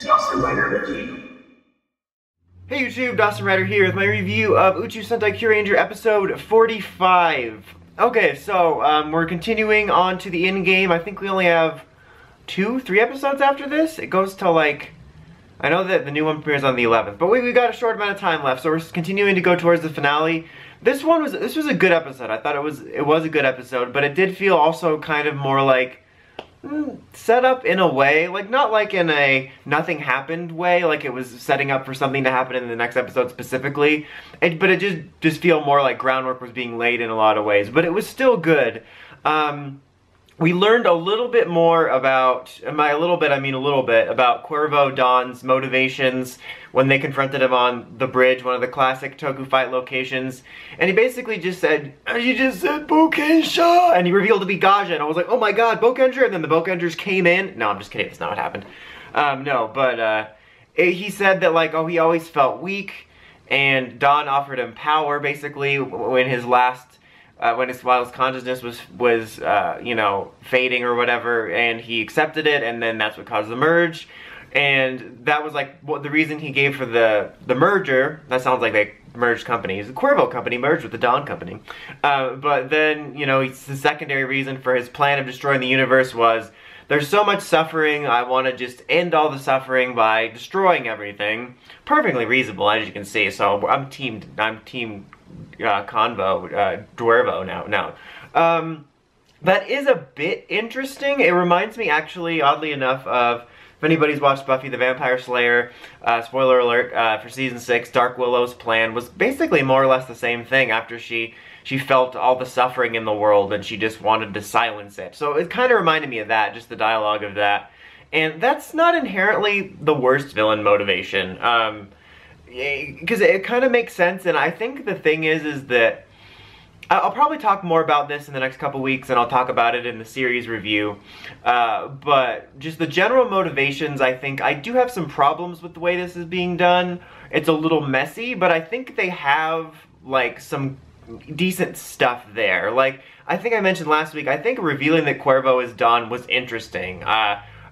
Hey YouTube, Dawson Rider here with my review of Uchu Sentai Kyuranger episode 45. Okay, so we're continuing on to the end game. I think we only have 3 episodes after this. It goes till like, I know that the new one premieres on the 11th, but we got a short amount of time left, so we're continuing to go towards the finale. This was a good episode. I thought it was a good episode, but it did feel also kind of more like set up in a way, like not like in a nothing happened way, like it was setting up for something to happen in the next episode specifically, but it just feel more like groundwork was being laid in a lot of ways, but it was still good. We learned a little bit more about, by a little bit I mean a little bit, about Kurevo Don's motivations when they confronted him on the bridge, one of the classic Toku fight locations, and he basically just said, "You just said Bokensha!" and he revealed to be Gaja, and I was like, oh my god, Bokenger, and then the Bokengers came in. No, I'm just kidding, that's not what happened. He said that, like, oh, he always felt weak, and Don offered him power, basically, when his last while his consciousness was you know, fading or whatever, and he accepted it, and then that's what caused the merge. And that was like the reason he gave for the merger. That sounds like they merged companies. The Kurevo company merged with the Don company. But then, you know, the secondary reason for his plan of destroying the universe was, there's so much suffering, I want to just end all the suffering by destroying everything. Perfectly reasonable, as you can see. So I'm team Convo, Duervo now. That is a bit interesting. It reminds me, actually, oddly enough, of, if anybody's watched Buffy the Vampire Slayer, spoiler alert, for season 6, Dark Willow's plan was basically more or less the same thing after she felt all the suffering in the world and she just wanted to silence it. So it kind of reminded me of that, just the dialogue of that. And that's not inherently the worst villain motivation. Because it kind of makes sense, and I think the thing is that I'll probably talk more about this in the next couple weeks, and I'll talk about it in the series review, but just the general motivations, I think I do have some problems with the way this is being done. It's a little messy, but I think they have, like, some decent stuff there. Like, I think I mentioned last week, I think revealing that Kurevo is Don was interesting.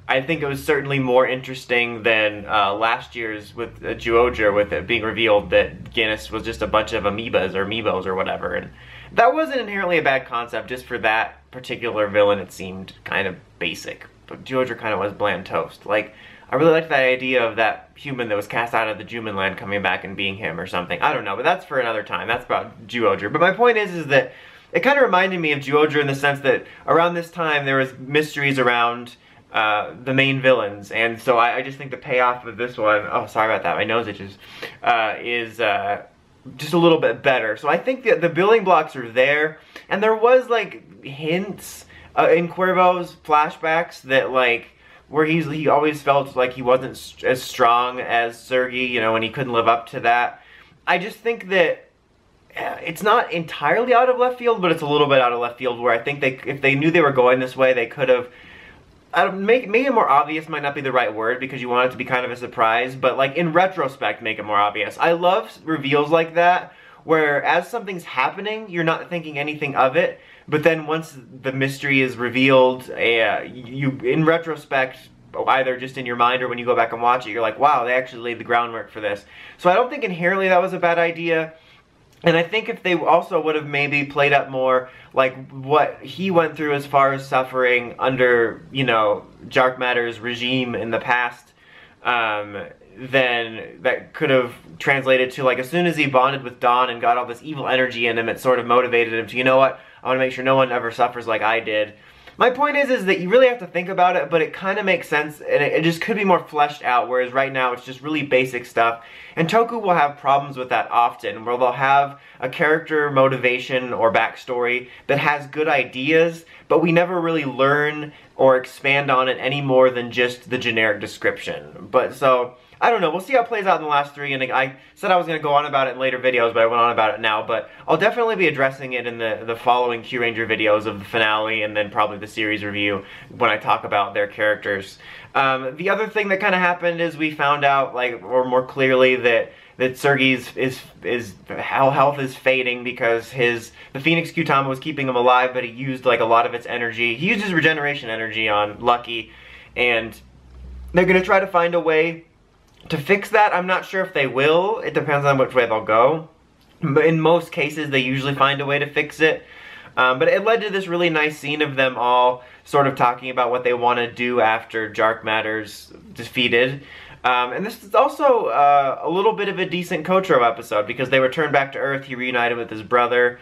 I think it was certainly more interesting than last year's with Zyuohger, with it being revealed that Guinness was just a bunch of amoebas or amiibos or whatever. And that wasn't inherently a bad concept, just for that particular villain it seemed kind of basic. But Zyuohger kind of was bland toast. Like, I really liked that idea of that human that was cast out of the Juman land coming back and being him or something. I don't know, but that's for another time. That's about Zyuohger. But my point is that it kind of reminded me of Zyuohger in the sense that around this time there was mysteries around the main villains, and so I just think the payoff of this one, oh sorry about that, my nose itches, is just a little bit better. So I think that the building blocks are there, and there was like hints in Kurevo's flashbacks that, like, where he always felt like he wasn't as strong as Sergei, you know, and he couldn't live up to that. I just think that it's not entirely out of left field, but it's a little bit out of left field, where I think if they knew they were going this way, they could have make it more obvious might not be the right word, because you want it to be kind of a surprise, but like in retrospect make it more obvious. I love reveals like that, where as something's happening, you're not thinking anything of it, but then once the mystery is revealed, you, in retrospect, either just in your mind or when you go back and watch it, you're like, wow, they actually laid the groundwork for this. So I don't think inherently that was a bad idea. And I think if they also would have maybe played up more, like, what he went through as far as suffering under, you know, Dark Matter's regime in the past, then that could have translated to, like, as soon as he bonded with Don and got all this evil energy in him, it sort of motivated him to, you know what, I want to make sure no one ever suffers like I did. My point is that you really have to think about it, but it kind of makes sense, and it just could be more fleshed out, whereas right now it's just really basic stuff. And Toku will have problems with that often, where they'll have a character motivation or backstory that has good ideas, but we never really learn or expand on it any more than just the generic description. But so, I don't know, we'll see how it plays out in the last 3, and I said I was going to go on about it in later videos, but I went on about it now, but I'll definitely be addressing it in the following Kyuranger videos of the finale, and then probably the series review when I talk about their characters. The other thing that kind of happened is we found out, like, or more clearly, that Sergei's health is fading because the Phoenix Kyutama was keeping him alive, but he used, like, a lot of its energy. He used his regeneration energy on Lucky, and They're going to try to find a way to fix that. I'm not sure if they will. It depends on which way they'll go. But in most cases, they usually find a way to fix it. But it led to this really nice scene of them all sort of talking about what they want to do after Dark Matter's defeated. And this is also a little bit of a decent Kotaro episode because they returned back to Earth. He reunited with his brother.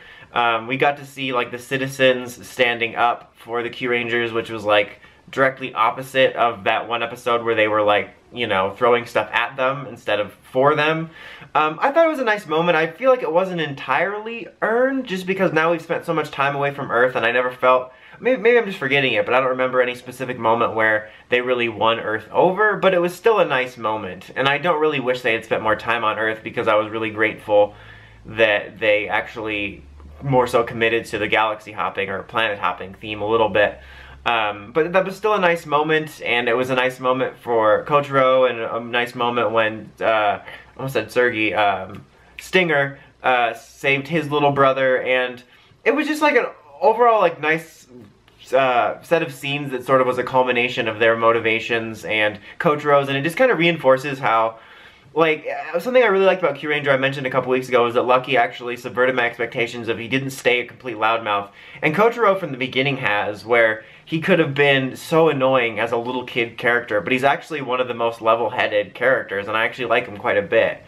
We got to see like the citizens standing up for the Kyurangers, which was like directly opposite of that one episode where they were like, you know, throwing stuff at them instead of for them. I thought it was a nice moment. I feel like it wasn't entirely earned just because now we've spent so much time away from Earth and I never felt, maybe I'm just forgetting it, but I don't remember any specific moment where they really won Earth over, but it was still a nice moment. And I don't really wish they had spent more time on Earth because I was really grateful that they actually more so committed to the galaxy hopping or planet hopping theme a little bit. But that was still a nice moment, and it was a nice moment for Kotaro, and a nice moment when, I almost said Sergi, Stinger, saved his little brother, and it was just like an overall, like, nice, set of scenes that sort of was a culmination of their motivations and Kotaro's, and it just kind of reinforces how, like, something I really liked about Kyuranger I mentioned a couple weeks ago was that Lucky actually subverted my expectations of he didn't stay a complete loudmouth. And Kotaro from the beginning has, where he could have been so annoying as a little kid character, but he's actually one of the most level-headed characters, and I actually like him quite a bit.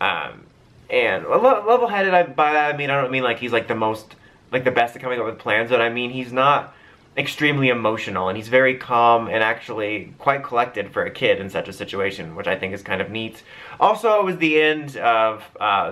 And level-headed, by that I don't mean like he's like the most, like the best at coming up with plans, but I mean he's not extremely emotional, and he's very calm and actually quite collected for a kid in such a situation, which I think is kind of neat. Also, it was the end of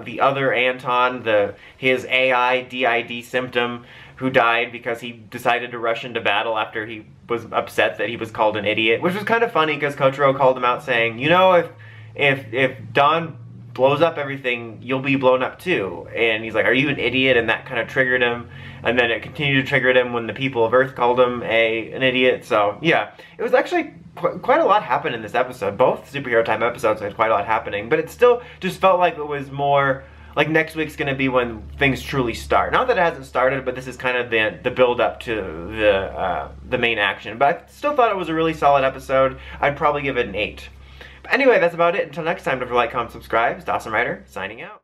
the other Anton, his AI DID symptom, who died because he decided to rush into battle after he was upset that he was called an idiot, which was kind of funny because Kotaro called him out saying, you know, if Don blows up everything, you'll be blown up too. And he's like, are you an idiot? And that kind of triggered him. And then it continued to trigger him when the people of Earth called him an idiot. So yeah, it was actually quite a lot happened in this episode. Both superhero type episodes had quite a lot happening, but it still just felt like it was more like next week's gonna be when things truly start. Not that it hasn't started, but this is kind of the build up to the main action. But I still thought it was a really solid episode. I'd probably give it an 8. But anyway, that's about it. Until next time, don't forget to like, comment, subscribe. It's Dawson Ryder, signing out.